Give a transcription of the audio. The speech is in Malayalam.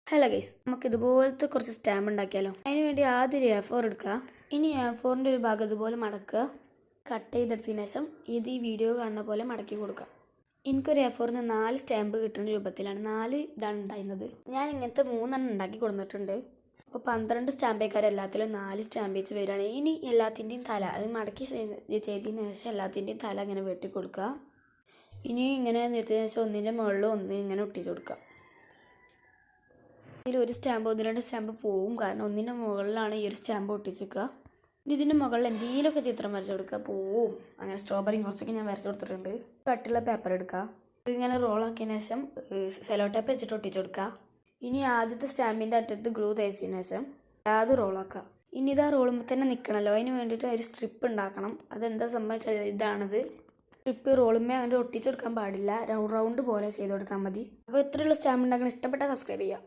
ഹലോ ഗൈസ്, നമുക്ക് ഇതുപോലത്തെ കുറച്ച് സ്റ്റാമ്പ് ഉണ്ടാക്കിയാലോ. അതിന് വേണ്ടി ആദ്യം ഒരു A4 എടുക്കുക. ഇനി A4ൻ്റെ ഒരു ഭാഗം ഇതുപോലെ മടക്കുക. കട്ട് ചെയ്തെടുത്തതിന് ശേഷം ഈ വീഡിയോ കാണുന്ന പോലെ മടക്കി കൊടുക്കുക. എനിക്കൊരു A4ന് 4 സ്റ്റാമ്പ് കിട്ടുന്ന രൂപത്തിലാണ് 4 ഇതാണ് ഉണ്ടായിരുന്നത്. ഞാൻ ഇങ്ങനത്തെ 3 ഉണ്ടാക്കി കൊടുത്തിട്ടുണ്ട്. അപ്പോൾ 12 സ്റ്റാമ്പേക്കാർ എല്ലാത്തിലും 4 സ്റ്റാമ്പ് വെച്ച് വരികയാണ്. ഇനി എല്ലാത്തിൻ്റെയും തല അത് മടക്കി ചെയ്തതിന് ശേഷം എല്ലാത്തിൻ്റെയും തല ഇങ്ങനെ വെട്ടി കൊടുക്കുക. ഇനി ഇങ്ങനെ നിർത്തിയതിന് ശേഷം ഒന്നിൻ്റെ മുകളിൽ ഒന്ന് ഇങ്ങനെ ഒട്ടിച്ച് കൊടുക്കുക. ഒരു സ്റ്റാമ്പ് 1-2 സ്റ്റാമ്പ് പോവും, കാരണം ഒന്നിൻ്റെ മുകളിലാണ് ഈ ഒരു സ്റ്റാമ്പ് ഒട്ടിച്ചേക്കുക. ഇനി ഇതിൻ്റെ മുകളിൽ എന്തെങ്കിലുമൊക്കെ ചിത്രം വരച്ച് കൊടുക്കുക, പോവും. അങ്ങനെ സ്ട്രോബെറി കുറച്ചൊക്കെ ഞാൻ വരച്ച് കൊടുത്തിട്ടുണ്ട്. കട്ടുള്ള പേപ്പർ എടുക്കുക, ഇങ്ങനെ റോളാക്കിയതിന് ശേഷം സെലോ ടേപ്പ് വെച്ചിട്ട് ഒട്ടിച്ച് കൊടുക്കുക. ഇനി ആദ്യത്തെ സ്റ്റാമ്പിൻ്റെ അറ്റത്ത് ഗ്ലൂ തേച്ചതിന് ശേഷം അത് റോളാക്കുക. ഇനി ഇതാ റോളുമ്പോൾ തന്നെ നിൽക്കണമല്ലോ, അതിന് വേണ്ടിയിട്ട് ഒരു സ്ട്രിപ്പ് ഉണ്ടാക്കണം. അതെന്താ സംഭവിച്ചത്, ഇതാണത്. സ്ട്രിപ്പ് റോളുമ്പോൾ അങ്ങനെ ഒട്ടിച്ച് കൊടുക്കാൻ പാടില്ല, റൗണ്ട് പോലെ ചെയ്ത് കൊടുത്താൽ മതി. അപ്പോൾ ഇത്രയുള്ള സ്റ്റാമ്പ് ഉണ്ടാക്കാൻ ഇഷ്ടപ്പെട്ടാൽ സബ്സ്ക്രൈബ് ചെയ്യുക.